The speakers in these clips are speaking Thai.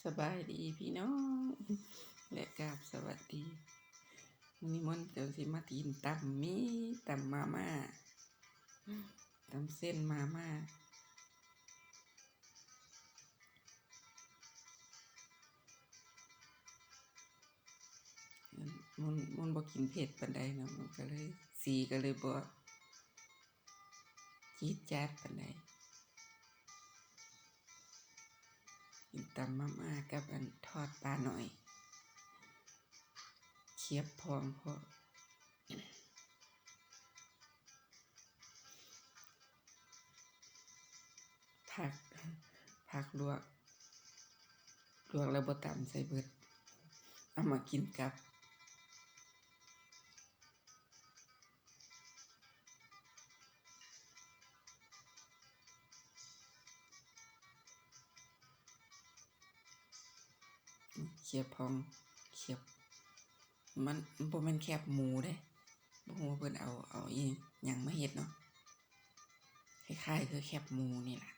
สบายดีพี่น้องและกราบสวัสดีมื้อนี้มนต์ก็สิมากินตำตำมาม่าตำเส้นมาม่ามนบ่กินเผ็ดปานใดเนาะมันก็เลยสีก็เลยบ่จี๊ดจ๊าดปานใดกินตำมาม่ากับอันทอดปลาหน่อยเคียบพร้อมพอผักลวกแล้วบ่ตำใส่เบิดเอามากินกับเคียบพร้อมเคียบมันบ่แม่นแคบหมูเด้บ่ฮู้ว่าเพิ่นเอาอีหยังมาเฮ็ดเนาะคล้ายๆคือแคบหมูนี่ล่ะ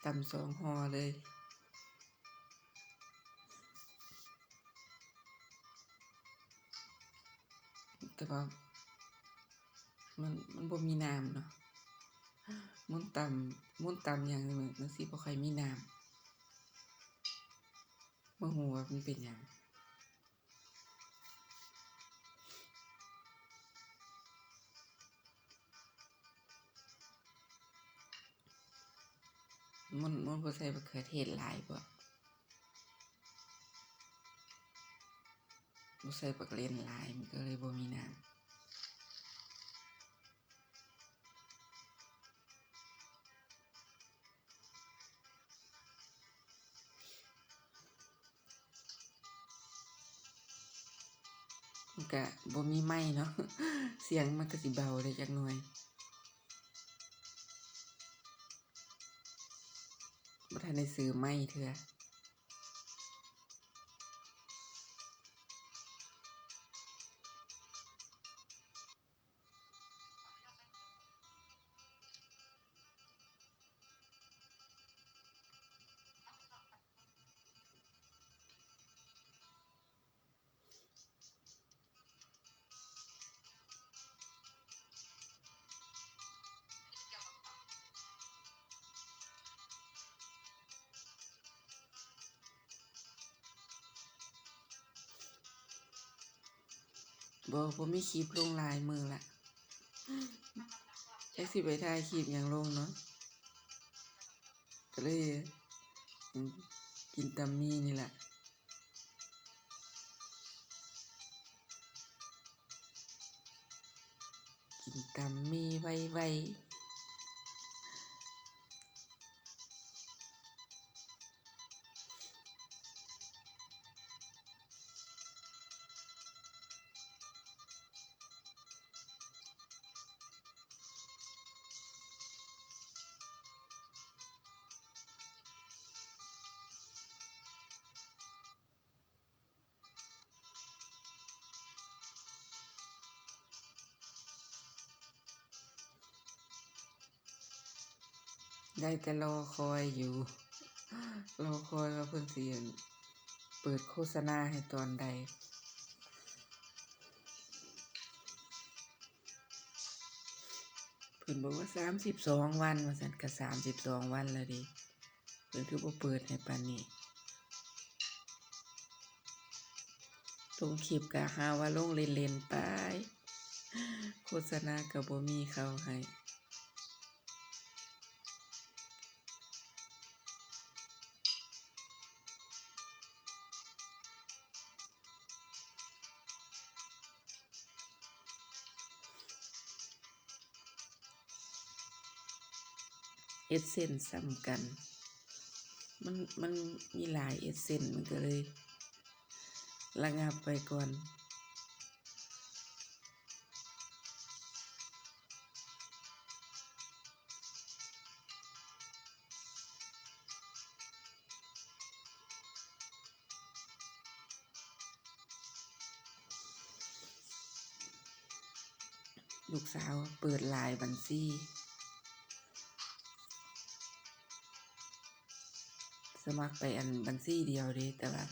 ตำ2ห่อเลยแต่ว่ามันบ่มีน้ำเนาะมุนตำอย่างหนึ่งมันสิบ่ค่อยมีน้ำบ่ฮู้ว่ามันเป็นหยังมันบ่ใส่มะเขือเทศหลายบ่ใส่บักเล่นหลายมันก็เลยบ่มีน้ำมันก็บ่มีไม้เนาะเสียงมันก็สิเบาได้จักหน่อยบ่ทันได้ซื้อไม้เทื่อบ่มีคลิปลงหลายมื้อละจักสิไปถ่ายคลิปหยังลงเนาะก็เลยกินตำนี่ล่ะกินตำไวๆได้แต่รอคอยอยู่รอคอยว่าเพิ่นสิเปิดโฆษณาให้ตอนใดเพิ่นบอกว่า32วันว่าซั่นก็32วันแล้วเดะเพิ่นคือบ่เปิดให้ปานนี้ลงคลิปก็หาว่าลงเล่นๆไปโฆษณาก็บ่มีเข้าให้เอสเซนส์ซ้ำกันมันมีหลายเอสเซนส์มันก็เลยระงับไปก่อน ลูกสาวเปิดหลายบัญชีสมัครไปอันบัญชีเดียวเด้แต่ว่า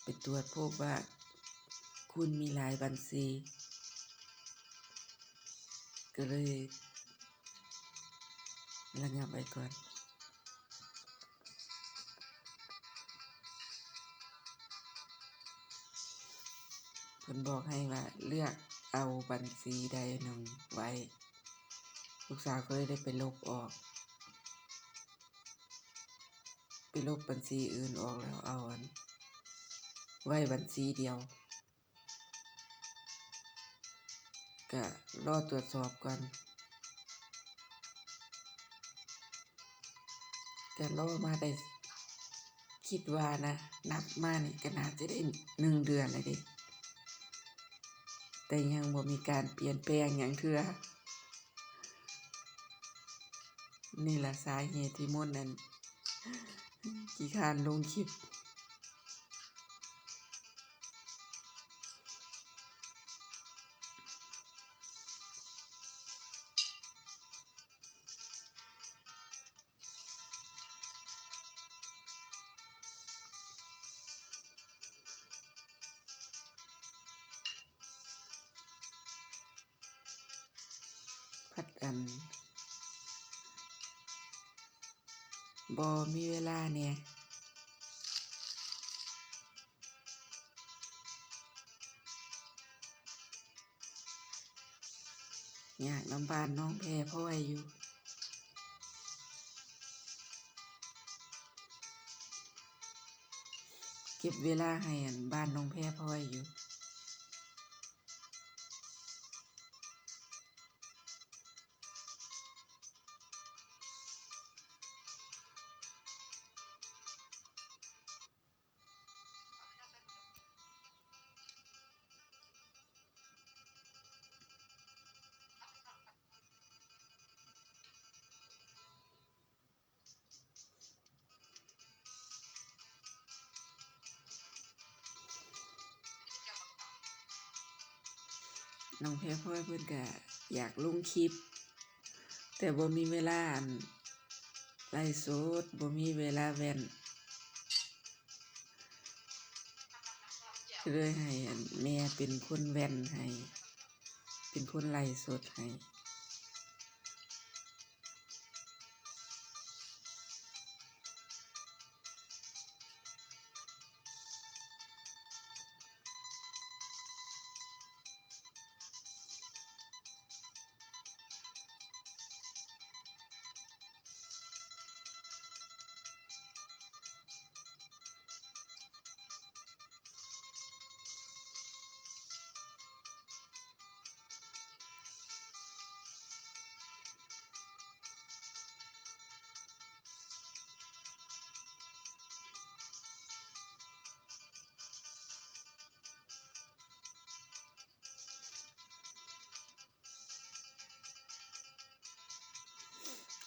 ไปตรวจพบว่าคุณมีหลายบัญชีก็เลยระงับไว้ก่อนเพิ่นบอกให้ว่าเลือกเอาบัญชีใดหนึ่งไว้ลูกสาวก็เลยได้ไปลบออกไปลบบัญชีอื่นออกแล้วเอาอันไว้บัญชีเดียวก็รอตรวจสอบก่อนก็รอมาได้คิดว่านะนับมานี่ก็น่าจะได้1 เดือนเลยเด้แต่ยังบ่มีการเปลี่ยนแปลงหยังเทื่อนี่ล่ะสาเหตุที่มนต์นั้นขี้คร้านลงคลิปพัดอันบ่มีเวลาแหน่อยากนำบ้านน้องแพรพลอยอยู่เก็บเวลาให้อันบ้านน้องแพรพลอยอยู่น้องแพรพลอยเพิ่นก็อยากลงคลิปแต่บ่มีเวลาอันไลฟ์สดบ่มีเวลาแว่นก็เลยให้อันแม่เป็นคนแว่นให้เป็นคนไลฟ์สดให้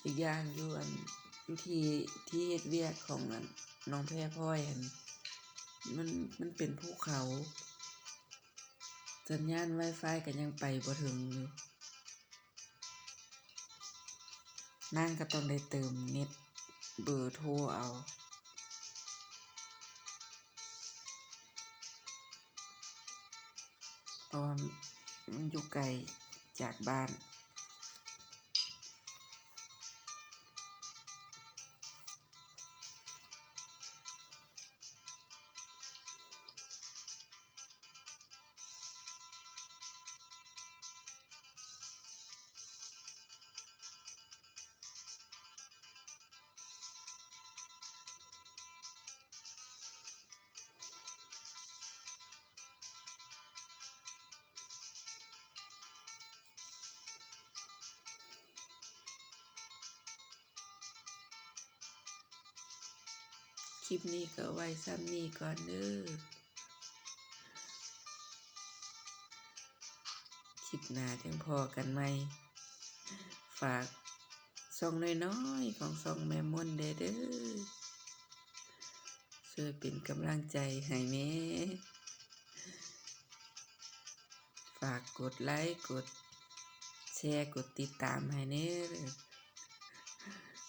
อีกอย่างอยู่อันอยู่ที่เฮ็ดเวียกของอันน้องแพรพลอยอันมันเป็นภูเขาสัญญาณ Wi-Fi ก็ยังไปบ่ถึงอยู่นางก็ต้องได้เติมเน็ตเบอร์โทรเอาเพราะว่ามันอยู่ไกลจากบ้านคลิปนี้ก็ไว้ซ้ำนี้ก่อนเด้อคลิปหน้าจังพอกันใหม่ฝากช่องน้อยๆของช่องแม่มนต์เด้อช่วยเป็นกำลังใจให้แม่ฝ ฝากกดไลค์กดแชร์กดติดตามให้แหน่เด้อ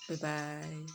บ๊ายบาย